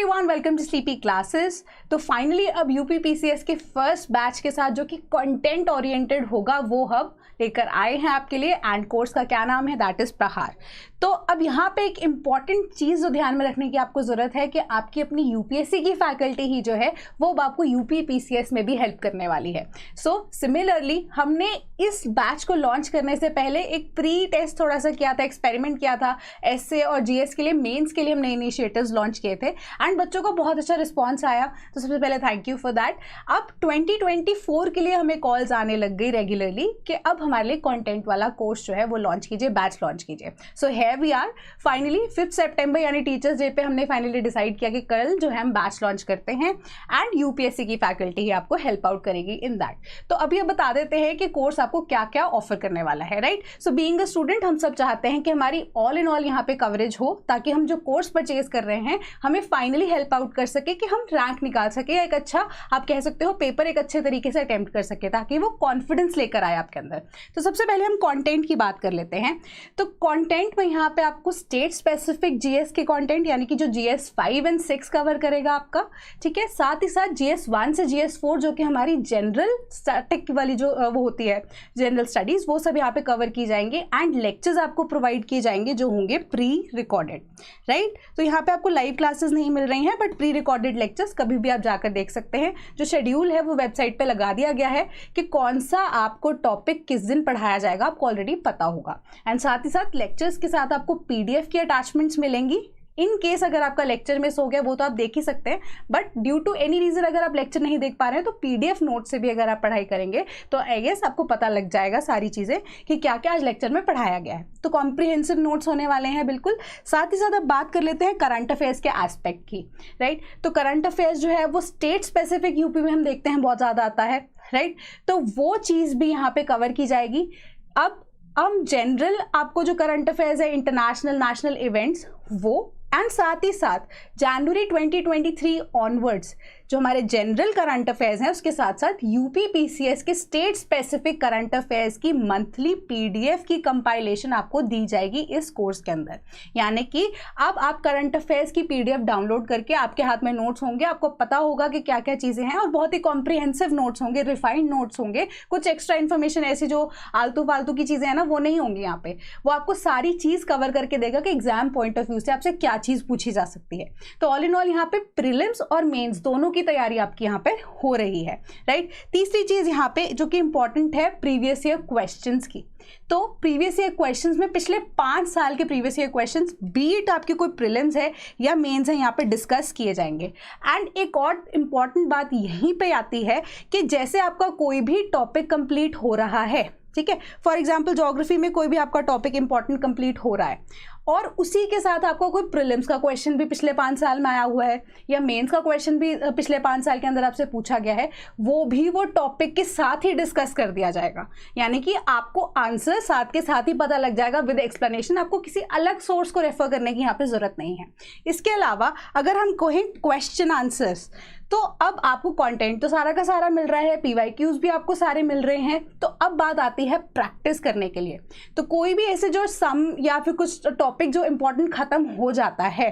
Everyone, welcome to sleepy classes. तो finally अब UPPCS के फर्स्ट बैच के साथ जो कि कंटेंट ओरिएंटेड होगा वो हम लेकर आए हैं आपके लिए। एंड कोर्स का क्या नाम है, दैट इज प्रहार। तो अब यहाँ पे एक इम्पॉर्टेंट चीज़ जो ध्यान में रखने की आपको ज़रूरत है कि आपकी अपनी यूपीएससी की फैकल्टी ही जो है वो अब आपको यूपीपीसीएस में भी हेल्प करने वाली है। सो सिमिलरली हमने इस बैच को लॉन्च करने से पहले एक प्री टेस्ट थोड़ा सा किया था, एक्सपेरिमेंट किया था। एसए और जीएस के लिए, मेंस के लिए हमने इनिशिएटिव्स लॉन्च किए थे एंड बच्चों का बहुत अच्छा रिस्पॉन्स आया, तो सबसे पहले थैंक यू फॉर दैट। अब 2024 के लिए हमें कॉल्स आने लग गई रेगुलरली कि अब हमारे लिए कंटेंट वाला कोर्स जो है वो लॉन्च कीजिए, बैच लॉन्च कीजिए। सो here we are फाइनली 5 सितंबर यानी टीचर्स डे पे हमने फाइनली डिसाइड किया कि कल जो है हम बैच लॉन्च करते हैं एंड यूपीएससी की फैकल्टी ही आपको हेल्प आउट करेगी इन दैट। तो अभी अब बता देते हैं कि कोर्स आपको क्या क्या ऑफर करने वाला है, right. So being a student हम सब चाहते हैं कि हमारी ऑल इन ऑल यहाँ पे कवरेज हो ताकि हम जो कोर्स परचेज कर रहे हैं हमें फाइनली हेल्प आउट कर सके कि हम रैंक निकाल सके, एक अच्छा आप कह सकते हो पेपर एक अच्छे तरीके से अटेम्प्ट कर सके ताकि वो कॉन्फिडेंस लेकर आए आपके अंदर। तो सबसे पहले हम कंटेंट की बात कर लेते हैं। तो कंटेंट में यहाँ पे आपको स्टेट स्पेसिफिक जीएस के कंटेंट यानी कि जो जीएस 5 और 6 कवर करेगा आपका, ठीक है। साथ ही साथ जीएस 1 से जीएस 4 जो कि हमारी जनरल स्टैटिक वाली जो वो होती है जनरल स्टडीज, वो सब यहाँ पे कवर की जाएंगे एंड लेक्चर्स आपको प्रोवाइड किए जाएंगे जो होंगे प्री रिकॉर्डेड, राइट। तो यहाँ पे आपको लाइव क्लासेस नहीं मिल रही हैं बट प्री रिकॉर्डेड लेक्चर्स कभी भी आप जाकर देख सकते हैं। जो शेड्यूल है वो वेबसाइट पे लगा दिया गया है कि कौन सा आपको टॉपिक किस दिन पढ़ाया जाएगा, आपको ऑलरेडी पता होगा। एंड साथ ही साथ लेक्चर्स के साथ आपको पीडीएफ की अटैचमेंट्स मिलेंगी। इन केस अगर आपका लेक्चर मिस हो गया वो तो आप देख ही सकते हैं, but due to any reason अगर आप लेक्चर नहीं देख पा रहे हैं तो पीडीएफ नोट से भी अगर आप पढ़ाई करेंगे तो आई गेस आपको पता लग जाएगा सारी चीज़ें कि क्या क्या आज लेक्चर में पढ़ाया गया है। तो कॉम्प्रिहेंसिव नोट्स होने वाले हैं बिल्कुल। साथ ही साथ अब बात कर लेते हैं करंट अफेयर्स के एस्पेक्ट की, राइट। तो करंट अफेयर्स जो है वो स्टेट स्पेसिफिक यूपी में हम देखते हैं बहुत ज़्यादा आता है, राइट। तो वो चीज़ भी यहाँ पे कवर की जाएगी। अब हम जनरल आपको जो करंट अफेयर्स है, इंटरनेशनल नेशनल इवेंट्स, वो एंड साथ ही साथ जनवरी 2023 ऑनवर्ड्स जो हमारे जनरल करंट अफेयर्स हैं उसके साथ साथ यूपीपीसीएस के स्टेट स्पेसिफिक करंट अफेयर्स की मंथली पीडीएफ की कंपाइलेशन आपको दी जाएगी इस कोर्स के अंदर। यानी कि अब आप करंट अफेयर्स की पीडीएफ डाउनलोड करके आपके हाथ में नोट्स होंगे, आपको पता होगा कि क्या क्या चीज़ें हैं और बहुत ही कॉम्प्रिहेंसिव नोट्स होंगे, रिफाइंड नोट्स होंगे। कुछ एक्स्ट्रा इन्फॉर्मेशन ऐसी जो आलतू फालतू की चीज़ें हैं ना वो नहीं होंगी यहाँ पे, वो आपको सारी चीज़ कवर करके देगा कि एग्जाम पॉइंट ऑफ व्यू से आपसे क्या चीज़ पूछी जा सकती है। तो ऑल इन ऑल यहाँ पे प्रीलिम्स और मेंस दोनों की तैयारी आपकी यहाँ पे हो रही है, राइट। तीसरी चीज यहाँ पे जो कि इंपॉर्टेंट है प्रीवियस ईयर क्वेश्चंस की। तो प्रीवियस ईयर क्वेश्चंस में पिछले 5 साल के प्रीवियस ईयर क्वेश्चंस बीट आपके कोई प्रीलिम्स है या मेंस है यहाँ पे डिस्कस किए जाएंगे। एंड एक और इम्पॉर्टेंट बात यहीं पे आती है कि जैसे आपका कोई भी टॉपिक कंप्लीट हो रहा है, ठीक है, फॉर एग्जाम्पल ज्योग्राफी में कोई भी आपका टॉपिक इंपॉर्टेंट कंप्लीट हो रहा है और उसी के साथ आपको कोई प्रीलिम्स का क्वेश्चन भी पिछले 5 साल में आया हुआ है या मेंस का क्वेश्चन भी पिछले 5 साल के अंदर आपसे पूछा गया है, वो भी वो टॉपिक के साथ ही डिस्कस कर दिया जाएगा। यानी कि आपको आंसर साथ के साथ ही पता लग जाएगा विद एक्सप्लेनेशन, आपको किसी अलग सोर्स को रेफर करने की यहाँ पे जरूरत नहीं है। इसके अलावा अगर हम कहें क्वेश्चन आंसर्स, तो अब आपको कंटेंट तो सारा का सारा मिल रहा है, पीवाईक्यूज भी आपको सारे मिल रहे हैं। तो अब बात आती है प्रैक्टिस करने के लिए। तो कोई भी ऐसे जो सम या फिर कुछ टॉपिक जो इंपॉर्टेंट खत्म हो जाता है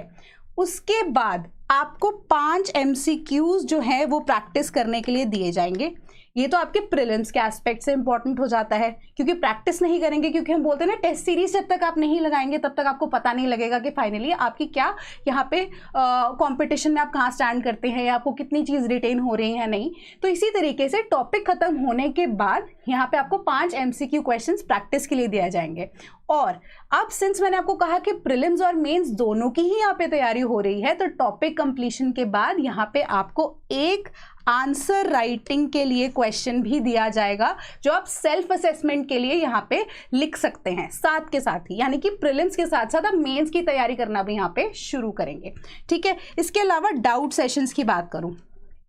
उसके बाद आपको 5 एमसीक्यूज जो है वो प्रैक्टिस करने के लिए दिए जाएंगे। ये तो आपके प्रीलिम्स के एस्पेक्ट से इंपॉर्टेंट हो जाता है क्योंकि प्रैक्टिस नहीं करेंगे, क्योंकि हम बोलते हैं ना टेस्ट सीरीज जब तक आप नहीं लगाएंगे तब तक आपको पता नहीं लगेगा कि फाइनली आपकी क्या यहाँ पे कंपटीशन में आप कहाँ स्टैंड करते हैं या आपको कितनी चीज़ रिटेन हो रही है नहीं। तो इसी तरीके से टॉपिक खत्म होने के बाद यहाँ पे आपको 5 एमसीक्यू क्वेश्चंस प्रैक्टिस के लिए दिए जाएंगे। और अब सिंस मैंने आपको कहा कि प्रीलिम्स और मेंस दोनों की ही यहाँ पे तैयारी हो रही है, तो टॉपिक कंप्लीशन के बाद यहाँ पे आपको एक आंसर राइटिंग के लिए क्वेश्चन भी दिया जाएगा जो आप सेल्फ असेसमेंट के लिए यहाँ पे लिख सकते हैं साथ के साथ ही। यानी कि प्रीलिम्स के साथ साथ आप मेंस की तैयारी करना भी यहाँ पे शुरू करेंगे, ठीक है। इसके अलावा डाउट सेशंस की बात करूँ,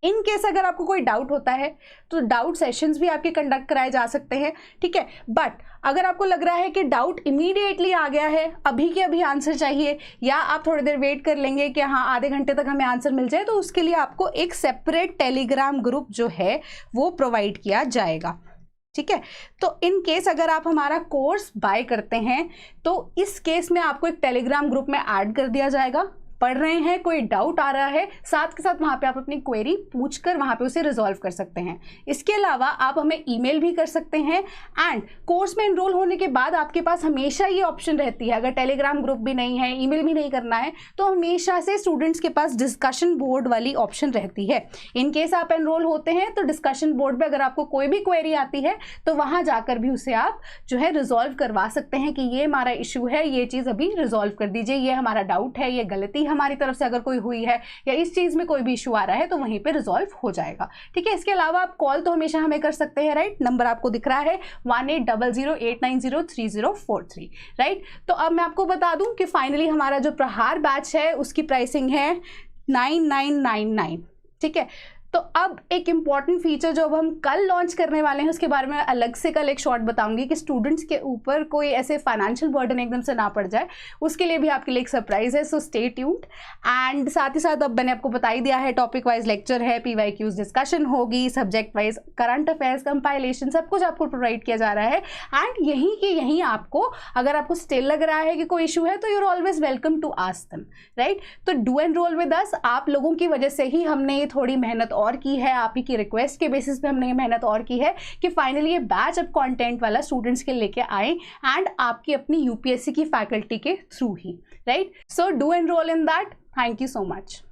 इन केस अगर आपको कोई डाउट होता है तो डाउट सेशंस भी आपके कंडक्ट कराए जा सकते हैं, ठीक है। बट अगर आपको लग रहा है कि डाउट इमीडिएटली आ गया है, अभी के अभी आंसर चाहिए, या आप थोड़ी देर वेट कर लेंगे कि हाँ आधे घंटे तक हमें आंसर मिल जाए, तो उसके लिए आपको एक सेपरेट टेलीग्राम ग्रुप जो है वो प्रोवाइड किया जाएगा, ठीक है। तो इन केस अगर आप हमारा कोर्स बाय करते हैं तो इस केस में आपको एक टेलीग्राम ग्रुप में ऐड कर दिया जाएगा, पढ़ रहे हैं, कोई डाउट आ रहा है, साथ के साथ वहाँ पे आप अपनी क्वेरी पूछकर वहाँ पे उसे रिजॉल्व कर सकते हैं। इसके अलावा आप हमें ईमेल भी कर सकते हैं एंड कोर्स में एनरोल होने के बाद आपके पास हमेशा ये ऑप्शन रहती है, अगर टेलीग्राम ग्रुप भी नहीं है, ईमेल भी नहीं करना है, तो हमेशा से स्टूडेंट्स के पास डिस्कशन बोर्ड वाली ऑप्शन रहती है। इन केस आप एनरोल होते हैं तो डिस्कशन बोर्ड पे अगर आपको कोई भी क्वेरी आती है तो वहाँ जाकर भी उसे आप जो है रिजॉल्व करवा सकते हैं कि ये हमारा इशू है, ये चीज़ अभी रिजॉल्व कर दीजिए, ये हमारा डाउट है, ये गलती हमारी तरफ से अगर कोई हुई है या इस चीज़ में कोई भी इशू आ रहा है तो वहीं पे रिजॉल्व हो जाएगा। ठीक है, इसके अलावा आप कॉल तो हमेशा हमें कर सकते हैं, राइट। नंबर आपको दिख रहा है 1800890343, राइट। तो अब मैं आपको बता दूं कि फाइनली हमारा जो प्रहार बैच है उसकी प्राइसिंग है 9999। ठीक है, तो अब एक इम्पॉर्टेंट फीचर जो अब हम कल लॉन्च करने वाले हैं उसके बारे में अलग से कल एक शॉर्ट बताऊंगी कि स्टूडेंट्स के ऊपर कोई ऐसे फाइनेंशियल बर्डन एकदम से ना पड़ जाए, उसके लिए भी आपके लिए एक सरप्राइज है। So stay tuned. एंड साथ ही साथ अब मैंने आपको बता ही दिया है, टॉपिक वाइज लेक्चर है, PYQs डिस्कशन होगी, subject wise current affairs compilation, सब कुछ आपको प्रोवाइड किया जा रहा है। एंड यहीं आपको अगर आपको स्टिल लग रहा है कि कोई इशू है तो you're always welcome to ask them, right. तो डू एनरोल विद अस। आप लोगों की वजह से ही हमने ये थोड़ी मेहनत और की है, आप ही की रिक्वेस्ट के बेसिस पे हमने ये मेहनत और की है कि फाइनली ये बैच अब कंटेंट वाला स्टूडेंट्स के लेके आए एंड आपकी अपनी UPSC की फैकल्टी के through he, right. So do enrol in that. Thank you so much.